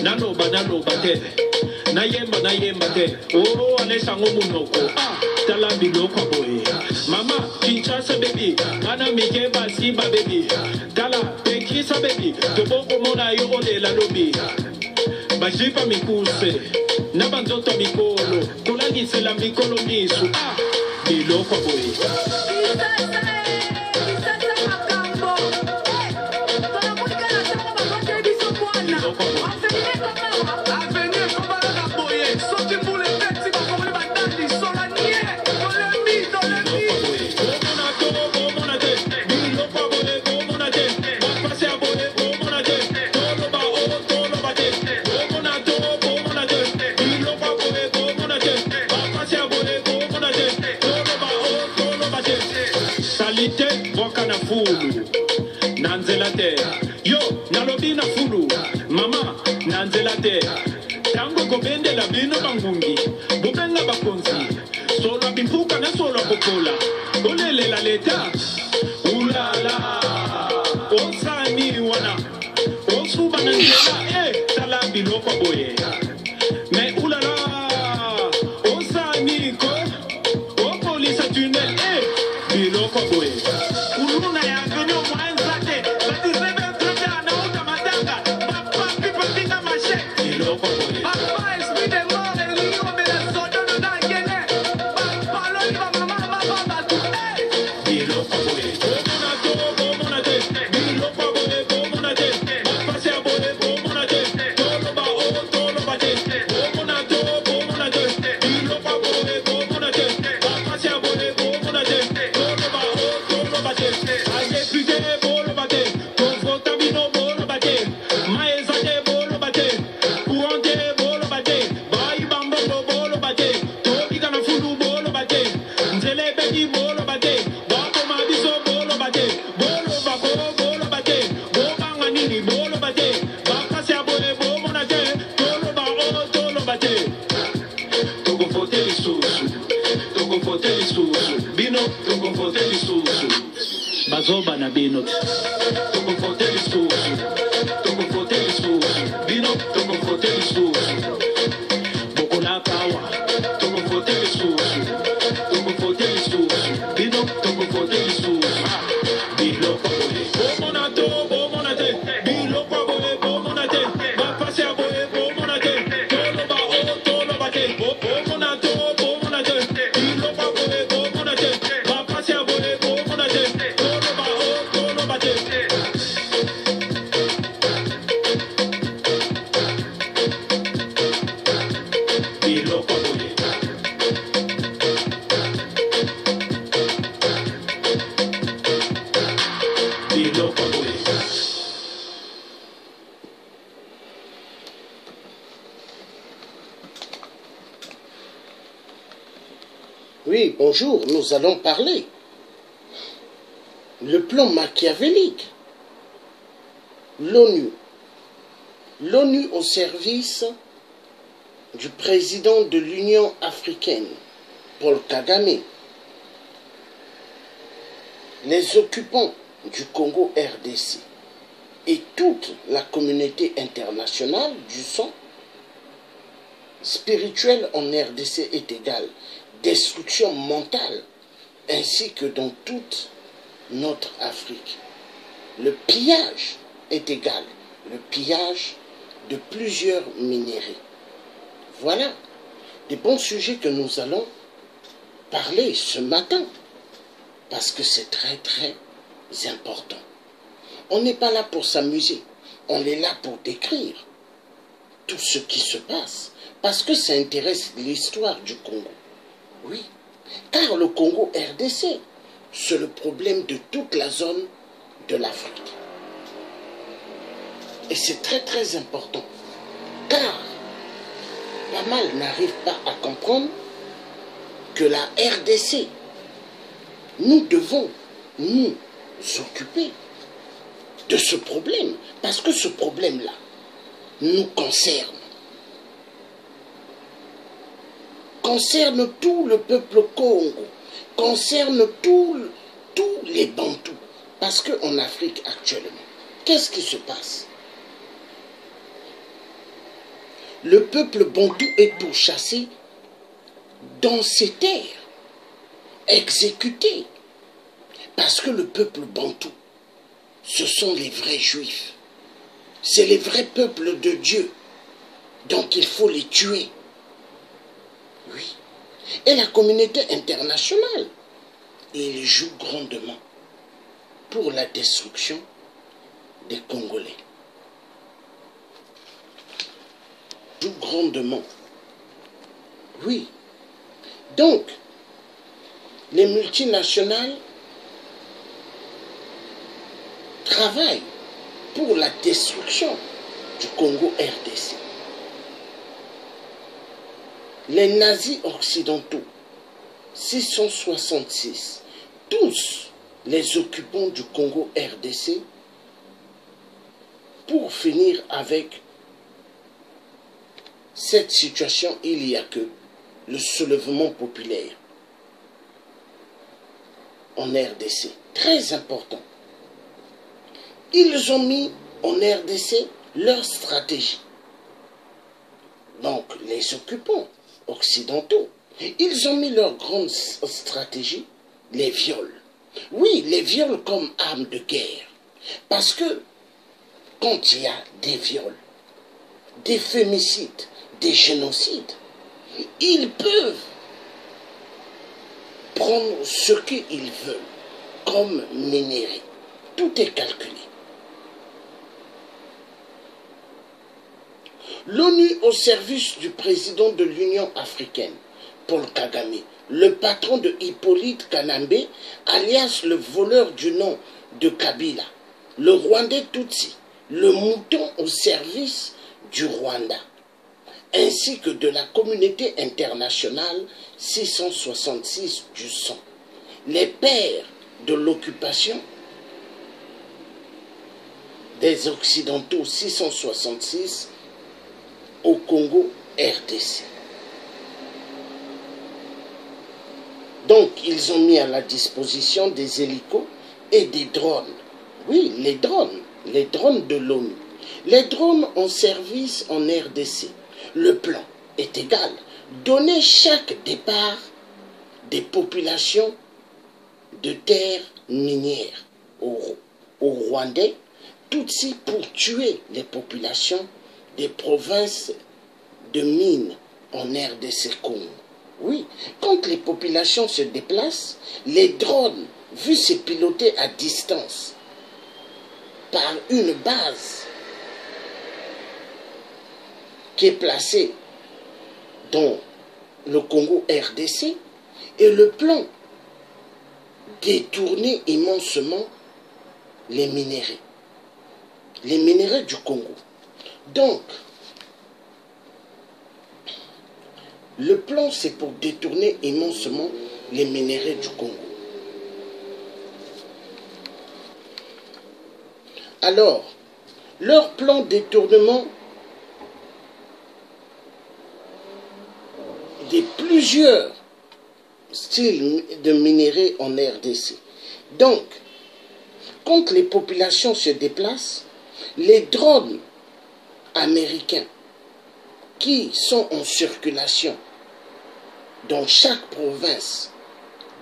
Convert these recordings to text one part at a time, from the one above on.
Naloba te. Nayemba te. Oh, anesango munoko. Ah, talambi loko boy. Mama, Kinshasa baby. Ana mikeba simba baby. Tala, pekisa baby. Toboko mona yo ole la lobi. Bajipa mikuse. Nabanzoto mikolo. Kulangise la mikolo misu. Ah, biloko boy. Nanzela te, yo, nalobi na fulu, mama, nanzela te. Tango gobende la bino bangungi, bubenga bakonzi, solo bimpuka na solo popola, olele la leta, ulala, osani wana, osuba nanzela, talambi loko boye, me ulala, osani ko, o polisa tunnel, biloko boye, uluna ya ganyo mwanzate, bati rebe trata na uta matanga, papa pipa pinga mashe, biloko boye, papa espide more liyo bela sodo no na gene, papa lo liba mama baba tu, biloko boye, bomona te, biloko boye, bomona te, papa se abone, bomona te, tolo ba o, tolo ba te, bomona te, biloko boye, bomona te, papa se abone, bomona te, tolo ba o, tolo ba te, aye pide bolo ba te, konfota bino bolo ba te, maeza te bolo ba te, puante bolo ba te, bai bambo bolo ba te, tobi kana fulu bolo ba te, nzele beki bolo ba te, bako mabiso bolo ba te, bolo bako bolo ba te, bobanga nini bolo ba te, baka se abone bomona te, tolo ba o, tolo ba te. Togo fote lisusu, bino, togo fote lisusu, bazoba na bino, togo fote lisusu, bino, togo fote lisusu, bokola kawa, togo fote lisusu, bino, togo fote lisusu, biloko boye, bomona te, biloko boye, bomona te, bapase aboye, bomona te, tolo ba o, tolo ba te, bomona te, biloko boye, bomona te, bapase aboye, bomona te, tolo ba o, tolo ba te. Biloko boye. Biloko boye. Oui, bonjour, nous allons parler. Le plan machiavélique. L'ONU. L'ONU au service du président de l'Union africaine, Paul Kagame. Les occupants du Congo RDC et toute la communauté internationale du sang spirituel en RDC est égale. Destruction mentale, ainsi que dans toute notre Afrique. Le pillage est égal. Le pillage de plusieurs minerais. Voilà des bons sujets que nous allons parler ce matin, parce que c'est très très important. On n'est pas là pour s'amuser, on est là pour décrire tout ce qui se passe, parce que ça intéresse l'histoire du Congo. Oui, car le Congo RDC, c'est le problème de toute la zone de l'Afrique. Et c'est très très important, car pas mal n'arrivent pas à comprendre que la RDC, nous devons nous occuper de ce problème, parce que ce problème-là nous concerne. Concerne tout le peuple Congo, concerne tous les Bantous. Parce qu'en Afrique actuellement, qu'est-ce qui se passe? Le peuple bantou est pourchassé dans ses terres, exécuté. Parce que le peuple bantou, ce sont les vrais juifs. C'est les vrais peuples de Dieu. Donc il faut les tuer. Oui. Et la communauté internationale, il joue grandement pour la destruction des Congolais. Joue grandement. Oui. Donc, les multinationales travaillent pour la destruction du Congo RDC. Les nazis occidentaux, 666, tous les occupants du Congo RDC, pour finir avec cette situation, il n'y a que le soulèvement populaire en RDC. Très important. Ils ont mis en RDC leur stratégie. Donc, les occupants occidentaux, ils ont mis leur grande stratégie, les viols. Oui, les viols comme arme de guerre. Parce que quand il y a des viols, des fémicides, des génocides, ils peuvent prendre ce qu'ils veulent comme minerai. Tout est calculé. L'ONU au service du président de l'Union africaine, Paul Kagame, le patron de Hippolyte Kanambe, alias le voleur du nom de Kabila, le Rwandais Tutsi, le mouton au service du Rwanda, ainsi que de la communauté internationale 666 du sang, les pères de l'occupation des Occidentaux 666 au Congo RDC. Donc, ils ont mis à la disposition des hélicos et des drones. Oui, les drones de l'ONU. Les drones en service en RDC. Le plan est égal. Donner chaque départ des populations de terres minières aux Rwandais, Tutsis pour tuer les populations des provinces de mines en RDC Congo. Oui, quand les populations se déplacent, les drones, vu se piloter à distance par une base qui est placée dans le Congo RDC, et le plan détourner immensément les minéraux du Congo. Donc, le plan, c'est pour détourner immensément les minéraux du Congo. Alors, leur plan de détournement de plusieurs styles de minéraux en RDC. Donc, quand les populations se déplacent, les drones américains qui sont en circulation dans chaque province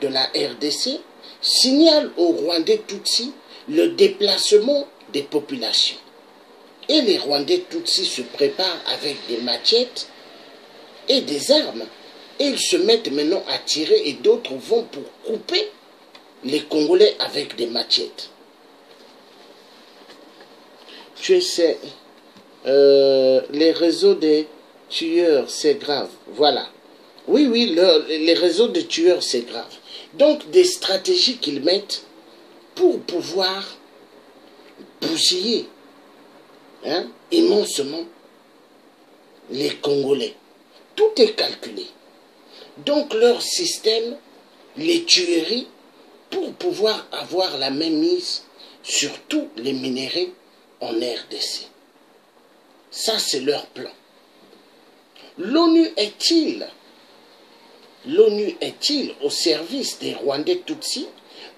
de la RDC signalent aux Rwandais Tutsis le déplacement des populations. Et les Rwandais Tutsis se préparent avec des machettes et des armes. Et ils se mettent maintenant à tirer et d'autres vont pour couper les Congolais avec des machettes. Tu sais, les réseaux des tueurs, c'est grave. Voilà. Oui, les réseaux de tueurs, c'est grave. Donc, des stratégies qu'ils mettent pour pouvoir bousiller immensément les Congolais. Tout est calculé. Donc, leur système, les tueries, pour pouvoir avoir la même mise sur tous les minéraux en RDC. Ça, c'est leur plan. L'ONU est-il au service des Rwandais Tutsis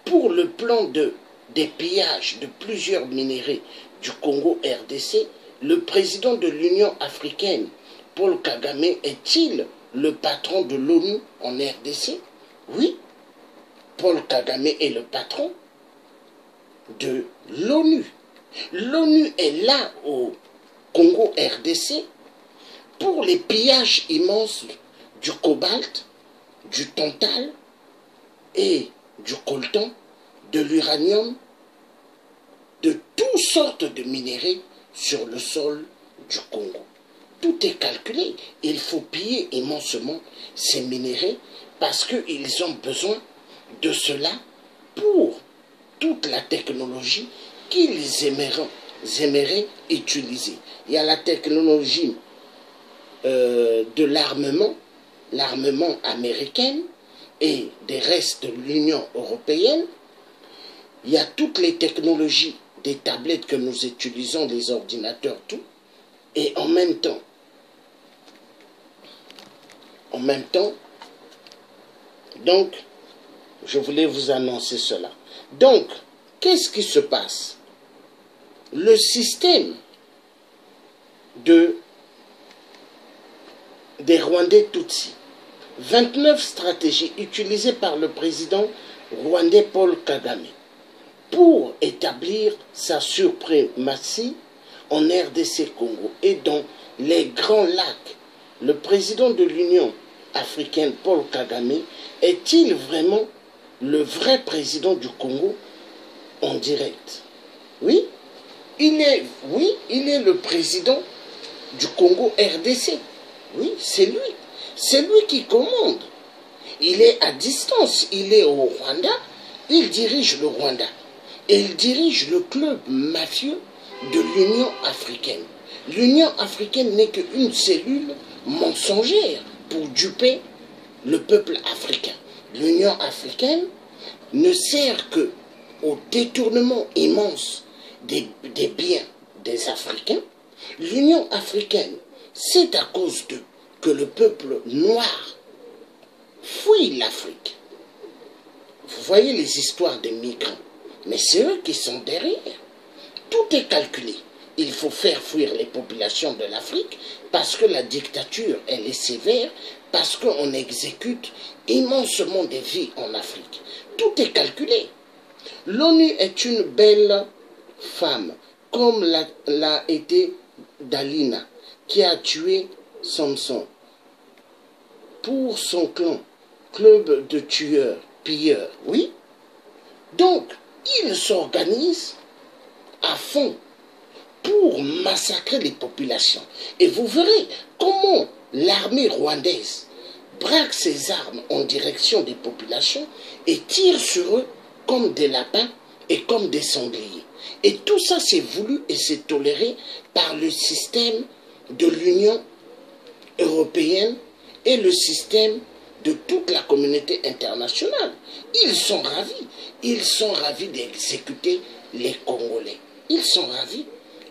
pour le plan des pillages de plusieurs minéraux du Congo RDC? Le président de l'Union africaine, Paul Kagame est-il le patron de l'ONU en RDC? Oui, Paul Kagame est le patron de l'ONU. L'ONU est là au Congo RDC pour les pillages immenses du cobalt, du tantal et du coltan, de l'uranium, de toutes sortes de minéraux sur le sol du Congo. Tout est calculé. Il faut piller immensement ces minéraux parce qu'ils ont besoin de cela pour toute la technologie qu'ils aimeraient utiliser. Il y a la technologie de l'armement américain et des restes de l'Union européenne. Il y a toutes les technologies des tablettes que nous utilisons, les ordinateurs, tout. Et en même temps, donc, je voulais vous annoncer cela. Donc, qu'est-ce qui se passe? Le système des Rwandais Tutsis, 29 stratégies utilisées par le président rwandais Paul Kagame pour établir sa suprématie en RDC Congo et dans les grands lacs. Le président de l'Union africaine Paul Kagame est-il vraiment le vrai président du Congo en direct? Oui, il est le président du Congo RDC. Oui, c'est lui. C'est lui qui commande. Il est à distance, il est au Rwanda, il dirige le Rwanda. Et il dirige le club mafieux de l'Union africaine. L'Union africaine n'est qu'une cellule mensongère pour duper le peuple africain. L'Union africaine ne sert qu'au détournement immense des biens des Africains. L'Union africaine, c'est à cause d'eux que le peuple noir fuit l'Afrique. Vous voyez les histoires des migrants, mais c'est eux qui sont derrière. Tout est calculé. Il faut faire fuir les populations de l'Afrique parce que la dictature, elle est sévère, parce qu'on exécute immensement des vies en Afrique. Tout est calculé. L'ONU est une belle femme, comme l'a été Dalina, qui a tué Samson pour son clan, club de tueurs, pilleurs, oui. Donc, ils s'organisent à fond pour massacrer les populations. Et vous verrez comment l'armée rwandaise braque ses armes en direction des populations et tire sur eux comme des lapins et comme des sangliers. Et tout ça, c'est voulu et c'est toléré par le système de l'Union européenne et le système de toute la communauté internationale. Ils sont ravis d'exécuter les Congolais. Ils sont ravis,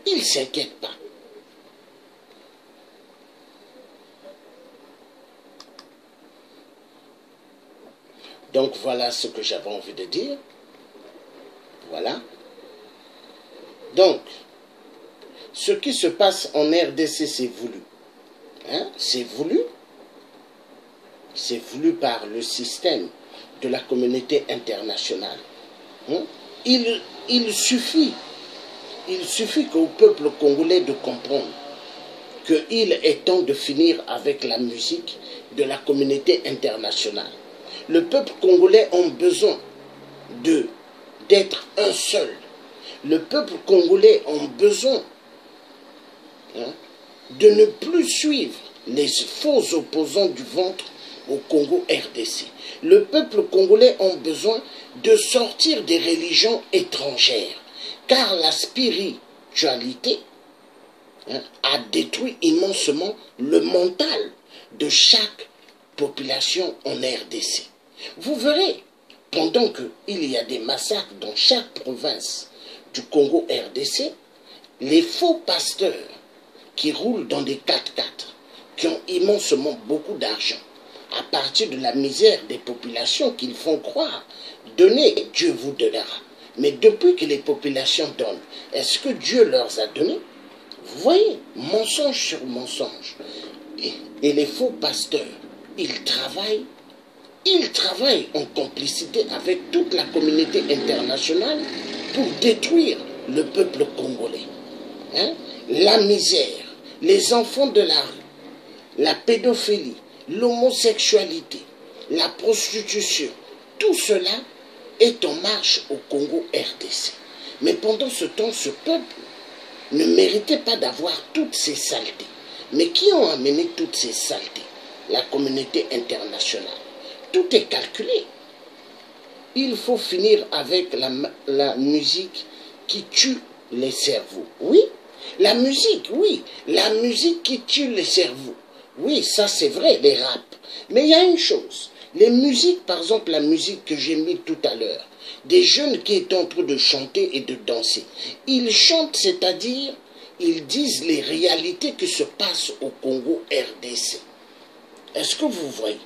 ils ne s'inquiètent pas. Donc voilà ce que j'avais envie de dire. Voilà. Donc, ce qui se passe en RDC, c'est voulu. Hein? C'est voulu. C'est voulu par le système de la communauté internationale. Hein? Il suffit qu'au peuple congolais de comprendre qu'il est temps de finir avec la musique de la communauté internationale. Le peuple congolais a besoin d'être un seul. Le peuple congolais a besoin de ne plus suivre les faux opposants du ventre au Congo RDC. Le peuple congolais a besoin de sortir des religions étrangères, car la spiritualité a détruit immensement le mental de chaque population en RDC. Vous verrez, pendant qu'il y a des massacres dans chaque province du Congo RDC, les faux pasteurs qui roulent dans des 4x4, qui ont immensement beaucoup d'argent, à partir de la misère des populations qu'ils font croire, donnez, Dieu vous donnera. Mais depuis que les populations donnent, est-ce que Dieu leur a donné? Vous voyez, mensonge sur mensonge. et les faux pasteurs, ils travaillent en complicité avec toute la communauté internationale pour détruire le peuple congolais. Hein? La misère, les enfants de la rue, la pédophilie, l'homosexualité, la prostitution, tout cela est en marche au Congo RDC. Mais pendant ce temps, ce peuple ne méritait pas d'avoir toutes ces saletés. Mais qui ont amené toutes ces saletés? La communauté internationale. Tout est calculé. Il faut finir avec la musique qui tue les cerveaux. Oui, la musique, oui. La musique qui tue les cerveaux. Oui, ça c'est vrai, les rap. Mais il y a une chose. Les musiques, par exemple, la musique que j'ai mise tout à l'heure, des jeunes qui sont en train de chanter et de danser. Ils chantent, c'est-à-dire, ils disent les réalités qui se passent au Congo RDC. Est-ce que vous voyez?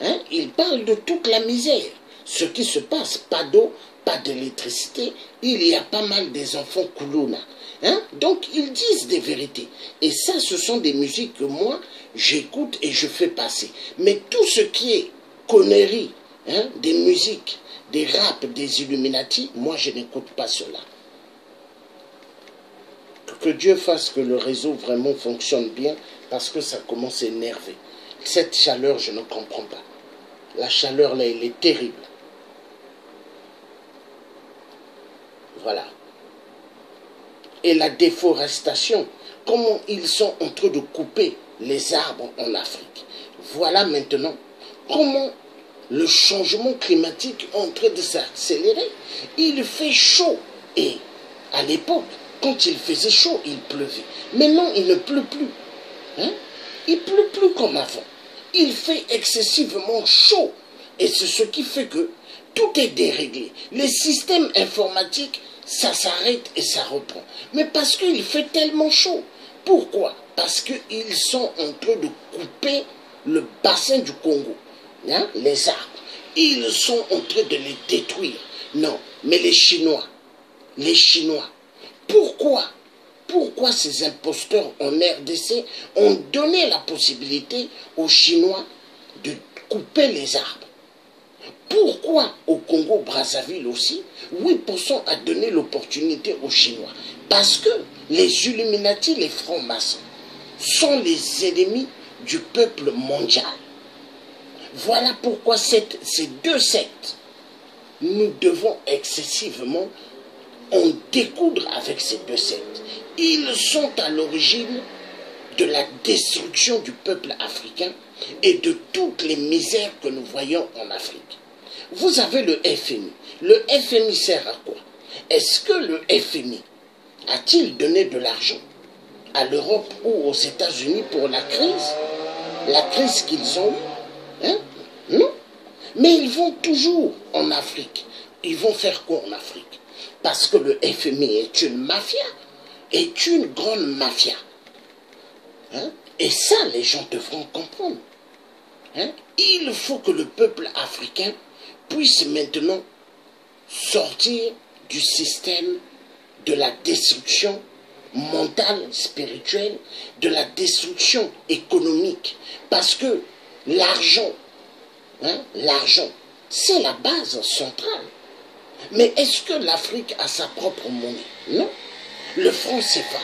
Hein? Ils parlent de toute la misère. Ce qui se passe, pas d'eau, pas d'électricité, il y a pas mal des enfants Koulouna. Hein? Donc ils disent des vérités. Et ça, ce sont des musiques que moi, j'écoute et je fais passer. Mais tout ce qui est conneries, hein, des musiques, des raps, des Illuminati, moi je n'écoute pas cela. Que Dieu fasse que le réseau vraiment fonctionne bien, parce que ça commence à énerver. Cette chaleur, je ne comprends pas. La chaleur là, elle est terrible. Voilà. Et la déforestation, comment ils sont en train de couper les arbres en Afrique. Voilà maintenant comment le changement climatique est en train de s'accélérer. Il fait chaud. Et à l'époque, quand il faisait chaud, il pleuvait. Maintenant, il ne pleut plus. Hein? Il ne pleut plus comme avant. Il fait excessivement chaud. Et c'est ce qui fait que tout est déréglé. Les systèmes informatiques, ça s'arrête et ça reprend. Mais parce qu'il fait tellement chaud. Pourquoi? Parce qu'ils sont en train de couper le bassin du Congo. Hein? Les arbres. Ils sont en train de les détruire. Non, mais les Chinois, pourquoi ces imposteurs en RDC ont donné la possibilité aux Chinois de couper les arbres? Pourquoi au Congo-Brazzaville aussi, 8% a donné l'opportunité aux Chinois? Parce que les Illuminati, les francs-maçons, sont les ennemis du peuple mondial. Voilà pourquoi ces deux sectes, nous devons excessivement en découdre avec ces deux sectes. Ils sont à l'origine de la destruction du peuple africain et de toutes les misères que nous voyons en Afrique. Vous avez le FMI. Le FMI sert à quoi? Est-ce que le FMI a-t-il donné de l'argent à l'Europe ou aux États-Unis pour la crise qu'ils ont eue? Hein? Non. Mais ils vont toujours en Afrique. Ils vont faire quoi en Afrique? Parce que le FMI est une mafia, est une grande mafia. Hein? Et ça, les gens devront comprendre. Hein? Il faut que le peuple africain puisse maintenant sortir du système de la destruction mentale, spirituelle, de la destruction économique. Parce que l'argent, hein, c'est la base centrale. Mais est-ce que l'Afrique a sa propre monnaie? Non. Le franc CFA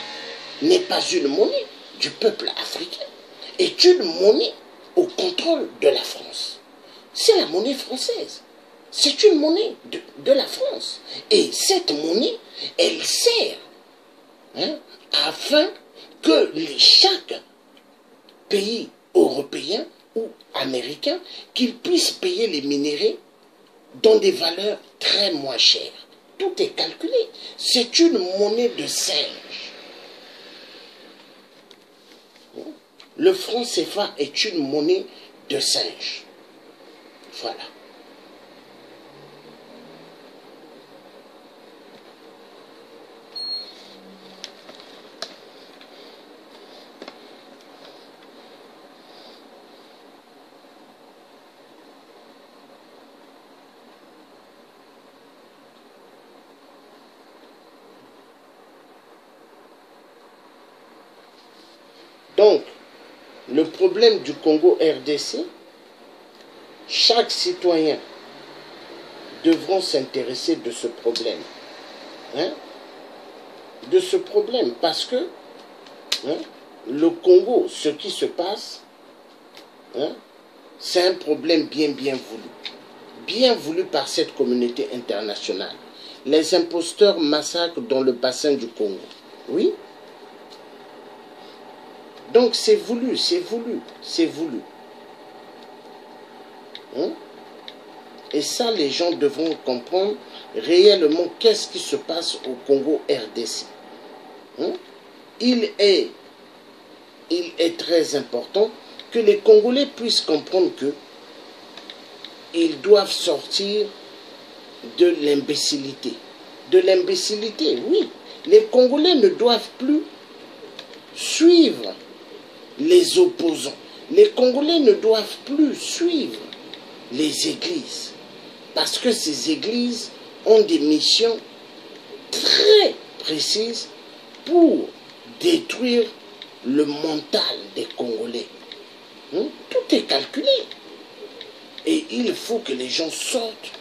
n'est pas une monnaie du peuple africain, est une monnaie au contrôle de la France. C'est la monnaie française. C'est une monnaie de la France. Et cette monnaie, elle sert, hein, afin que chaque pays européen ou américain, qu'il puisse payer les minéraux dans des valeurs très moins chères. Tout est calculé. C'est une monnaie de singe. Le franc CFA est une monnaie de singe. Voilà. Donc, le problème du Congo RDC, chaque citoyen devront s'intéresser de ce problème. Hein? De ce problème, parce que hein, le Congo, ce qui se passe, hein, c'est un problème bien voulu par cette communauté internationale. Les imposteurs massacrent dans le bassin du Congo. Oui. Donc c'est voulu. Hein? Et ça, les gens devront comprendre réellement qu'est-ce qui se passe au Congo RDC. Hein? Il est très important que les Congolais puissent comprendre que ils doivent sortir de l'imbécilité. De l'imbécilité, oui. Les Congolais ne doivent plus suivre les opposants. Les Congolais ne doivent plus suivre les églises. Parce que ces églises ont des missions très précises pour détruire le mental des Congolais. Tout est calculé. Et il faut que les gens sortent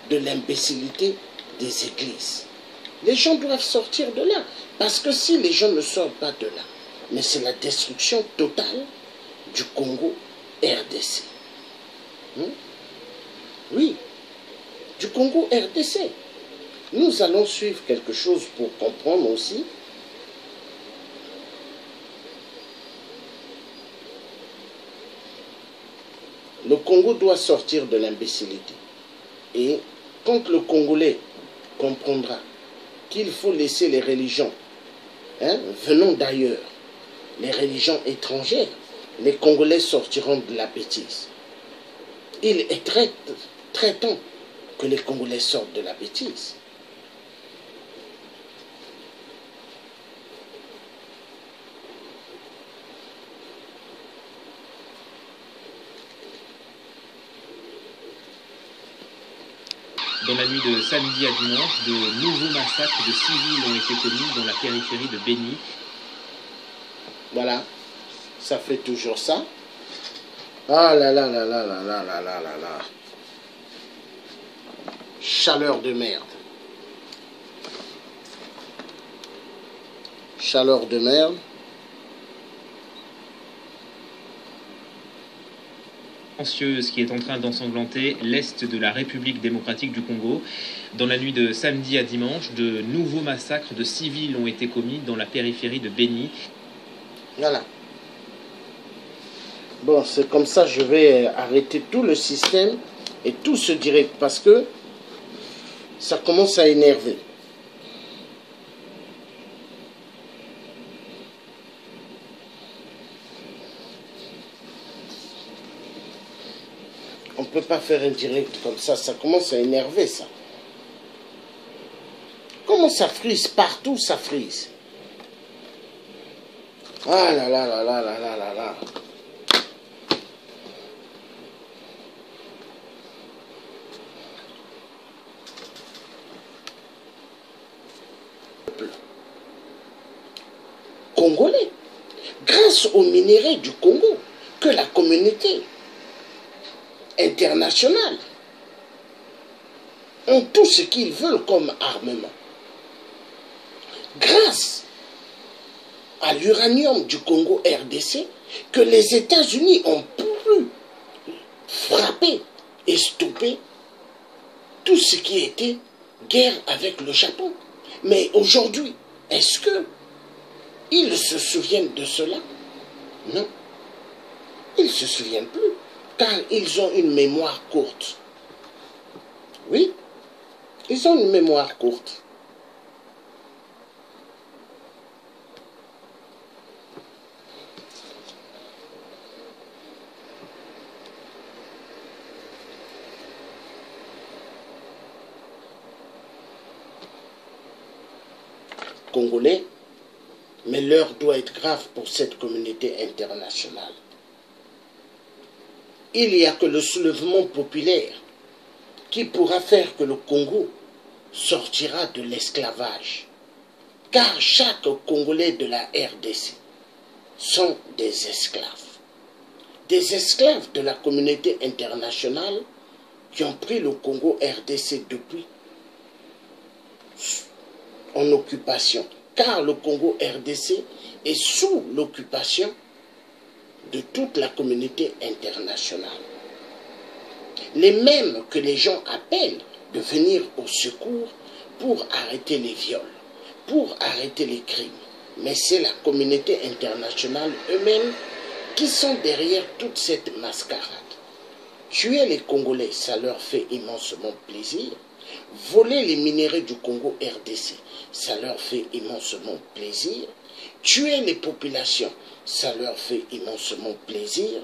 de l'imbécilité des églises. Les gens doivent sortir de là. Parce que si les gens ne sortent pas de là, mais c'est la destruction totale du Congo RDC. Oui, du Congo RDC. Nous allons suivre quelque chose pour comprendre aussi. Le Congo doit sortir de l'imbécilité. Et quand le Congolais comprendra qu'il faut laisser les religions venant d'ailleurs, les religions étrangères, les Congolais sortiront de la bêtise. Il est très temps que les Congolais sortent de la bêtise. Dans la nuit de samedi à dimanche, de nouveaux massacres de civils ont été commis dans la périphérie de Béni. Voilà, ça fait toujours ça. Ah là là là là là là là là là là. Chaleur de merde. Chaleur de merde. Qui est en train d'ensanglanter l'est de la République démocratique du Congo. Dans la nuit de samedi à dimanche, de nouveaux massacres de civils ont été commis dans la périphérie de Béni. Voilà. Bon, c'est comme ça, je vais arrêter tout le système et tout ce direct parce que ça commence à énerver. On ne peut pas faire un direct comme ça commence à énerver ça. Comment ça frise? Partout ça frise. Ah là là là là là là là là. Congolais, grâce aux minéraux du Congo, que la communauté internationale ont tout ce qu'ils veulent comme armement. Grâce à l'uranium du Congo RDC, que les États-Unis ont pu frapper et stopper tout ce qui était guerre avec le Japon. Mais aujourd'hui, est-ce que ils se souviennent de cela? Non. Ils ne se souviennent plus, car ils ont une mémoire courte. Oui, ils ont une mémoire courte. Congolais, mais l'heure doit être grave pour cette communauté internationale. Il n'y a que le soulèvement populaire qui pourra faire que le Congo sortira de l'esclavage. Car chaque Congolais de la RDC sont des esclaves. des esclaves de la communauté internationale qui ont pris le Congo RDC depuis en occupation, car le Congo RDC est sous l'occupation de toute la communauté internationale. Les mêmes que les gens appellent de venir au secours pour arrêter les viols, pour arrêter les crimes. Mais c'est la communauté internationale eux-mêmes qui sont derrière toute cette mascarade. Tuer les Congolais, ça leur fait immensement plaisir. Voler les minéraux du Congo RDC, ça leur fait immensement plaisir. Tuer les populations, ça leur fait immensement plaisir.